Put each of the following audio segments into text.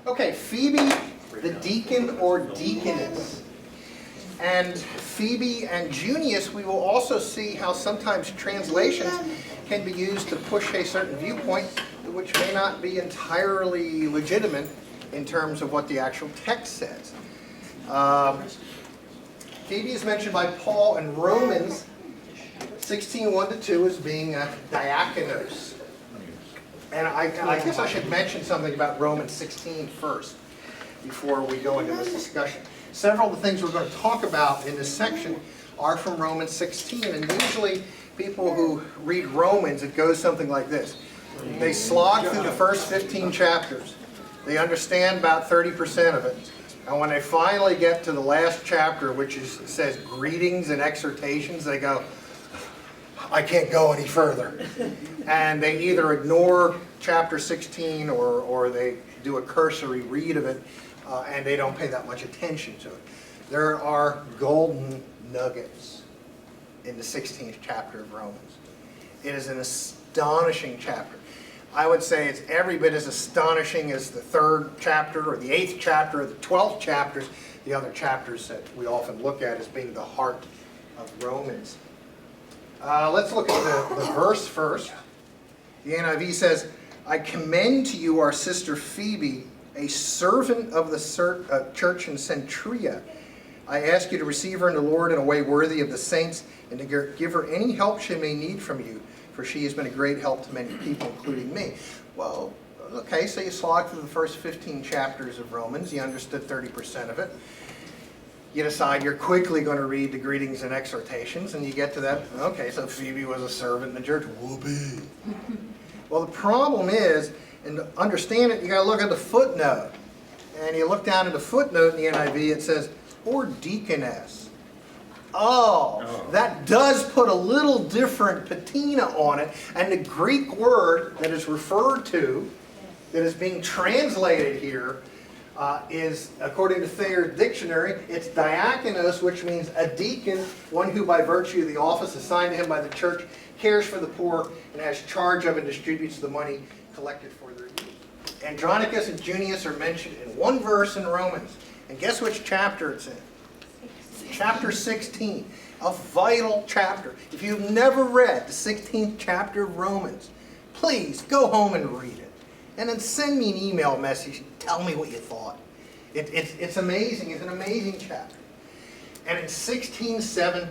Okay, Phoebe, the deacon or deaconess. And Phoebe and Junias, we will also see how sometimes translations can be used to push a certain viewpoint which may not be entirely legitimate in terms of what the actual text says. Phoebe is mentioned by Paul in Romans 16:1-2 as being a diakonos. And I guess I should mention something about Romans 16 first before we go into this discussion. Several of the things we're going to talk about in this section are from Romans 16, and usually people who read Romans, it goes something like this. They slog through the first 15 chapters. They understand about 30% of it. And when they finally get to the last chapter, which says greetings and exhortations, they go, I can't go any further. And they either ignore chapter 16 or they do a cursory read of it, and they don't pay that much attention to it. There are golden nuggets in the 16th chapter of Romans. It is an astonishing chapter. I would say it's every bit as astonishing as the 3rd chapter or the 8th chapter or the 12th chapters, the other chapters that we often look at as being the heart of Romans. Let's look at the verse first. The NIV says, I commend to you our sister Phoebe, a servant of the church in Centuria. I ask you to receive her in the Lord in a way worthy of the saints, and to give her any help she may need from you, for she has been a great help to many people, including me. Well, okay, so you slog through the first 15 chapters of Romans. You understood 30% of it. You decide you're quickly going to read the greetings and exhortations, and you get to that, okay, so Phoebe was a servant in the church. Whoopee. Well, the problem is, and to understand it, you got to look at the footnote. And you look down at the footnote in the NIV, it says, or deaconess. Oh, that does put a little different patina on it. And the Greek word that is referred to, that is being translated here, is, according to Thayer's dictionary, it's diakonos, which means a deacon, one who by virtue of the office assigned to him by the church cares for the poor and has charge of and distributes the money collected for their use. Andronicus and Junias are mentioned in one verse in Romans. And guess which chapter it's in? Chapter 16. A vital chapter. If you've never read the 16th chapter of Romans, please go home and read it. And then send me an email message. Tell me what you thought. It's amazing. It's an amazing chapter. And in 16:7,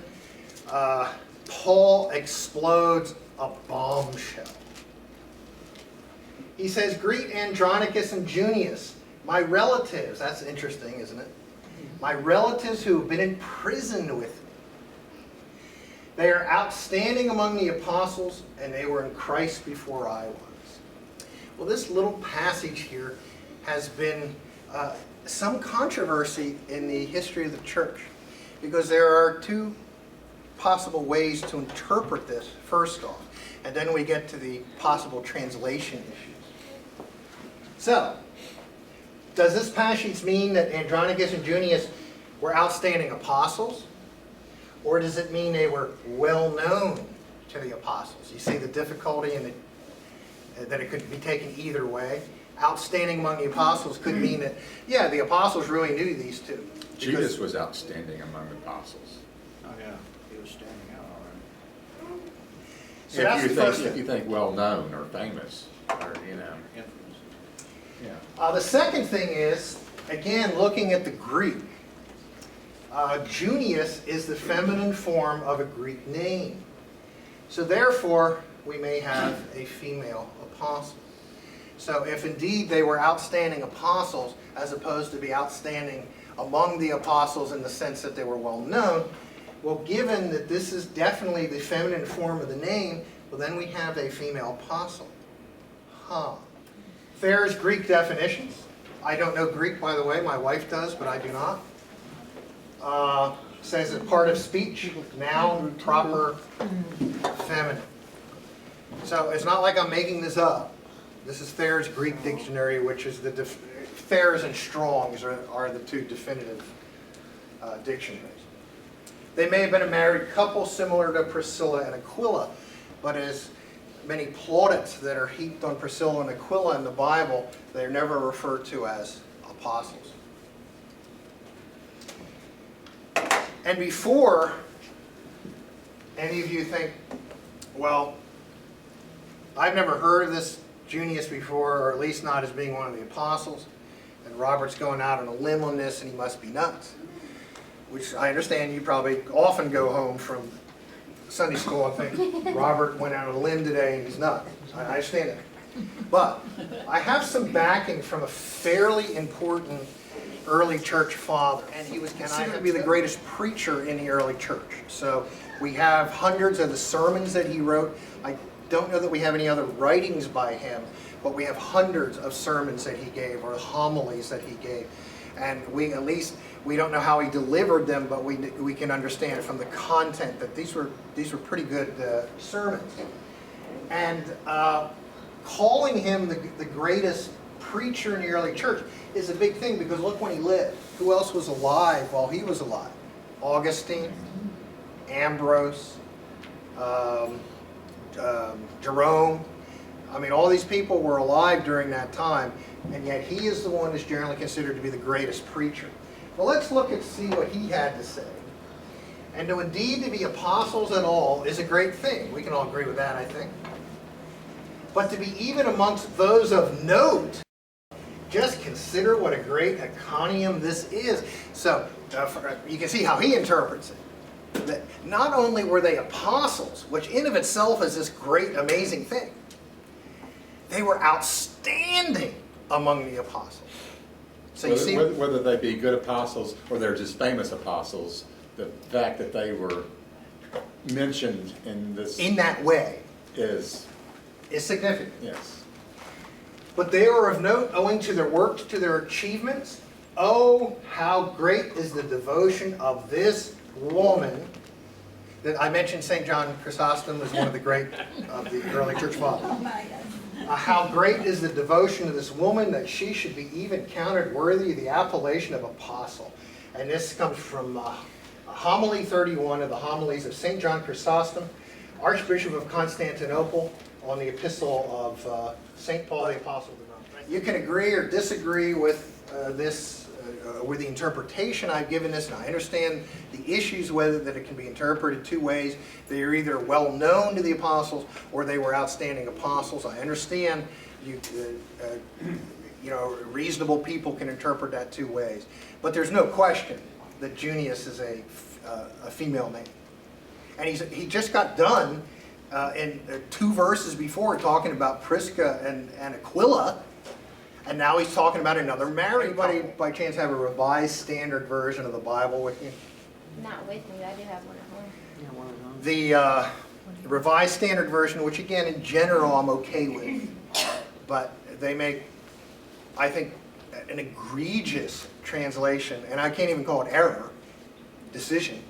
Paul explodes a bombshell. He says, greet Andronicus and Junias, my relatives. That's interesting, isn't it? My relatives who have been in prison with me. They are outstanding among the apostles, and they were in Christ before I was. Well, this little passage here has been some controversy in the history of the church, because there are two possible ways to interpret this, first off, and then we get to the possible translation issues. So, does this passage mean that Andronicus and Junias were outstanding apostles? Or does it mean they were well known to the apostles? You see the difficulty in that it could be taken either way. Outstanding among the apostles could mean that, yeah, the apostles really knew these two. Judas was outstanding among the apostles. Oh yeah, he was standing out all right. So that's the first If thing. you think well known or famous, or Infamous. yeah. The second thing is, again, looking at the Greek. Junias is the feminine form of a Greek name. So therefore, we may have a female apostle. So if indeed they were outstanding apostles, as opposed to be outstanding among the apostles in the sense that they were well known, well, given that this is definitely the feminine form of the name, well, then we have a female apostle. Thayer's Greek definitions. I don't know Greek, by the way. My wife does, but I do not. Says that part of speech, noun, proper, feminine. So it's not like I'm making this up. This is Thayer's Greek dictionary, which is Thayer's and Strong's are the two definitive dictionaries. They may have been a married couple similar to Priscilla and Aquila, but as many plaudits that are heaped on Priscilla and Aquila in the Bible, they're never referred to as apostles. And before any of you think, well, I've never heard of this Junias before, or at least not as being one of the apostles, and Robert's going out on a limb on this and he must be nuts. Which I understand you probably often go home from Sunday school and think, Robert went out on a limb today and he's nuts. I understand that. But I have some backing from a fairly important early church father, and he was considered to be the greatest preacher in the early church. So we have hundreds of the sermons that he wrote. I don't know that we have any other writings by him, but we have hundreds of sermons that he gave, or homilies that he gave. And we don't know how he delivered them, but we can understand from the content that these were pretty good sermons. And calling him the greatest preacher in the early church is a big thing, because look when he lived. Who else was alive while he was alive? Augustine, Ambrose, Jerome. I mean, all these people were alive during that time, and yet he is the one that's generally considered to be the greatest preacher. Well, let's look and see what he had to say. And to indeed to be apostles at all is a great thing. We can all agree with that, I think. But to be even amongst those of note, just consider what a great iconium this is. So you can see how he interprets it. That not only were they apostles, which in of itself is this great, amazing thing, they were outstanding among the apostles. So you see, whether they be good apostles or they're just famous apostles, the fact that they were mentioned in that way is significant. yes. But they are of note owing to their works, to their achievements. Oh, how great is the devotion of this woman. That I mentioned St. John Chrysostom was one of the great of the early church fathers. How great is the devotion of this woman that she should be even counted worthy of the appellation of apostle. And this comes from homily 31 of the homilies of St. John Chrysostom, Archbishop of Constantinople, on the epistle of St. Paul the Apostle to Rome. You can agree or disagree with with the interpretation I've given this, and I understand the issues with it, that it can be interpreted two ways. They are either well known to the apostles or they were outstanding apostles. I understand reasonable people can interpret that two ways. But there's no question that Junias is a female name. And he just got done in 2 verses before talking about Prisca and Aquila, and now he's talking about another married couple. Anybody by chance have a revised standard version of the Bible with you? Not with me, I do have one at home. Yeah, one of those. The revised standard version, which again in general I'm okay with, but they make, I think, an egregious translation, and I can't even call it error, decision.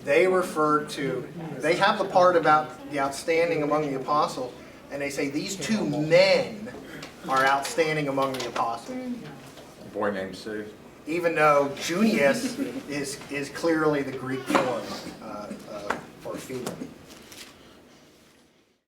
They refer to, they have the part about the outstanding among the apostles, and they say these 2 men are outstanding among the apostles. A boy named Sue. Even though Junias is clearly the Greek form for Phoebe.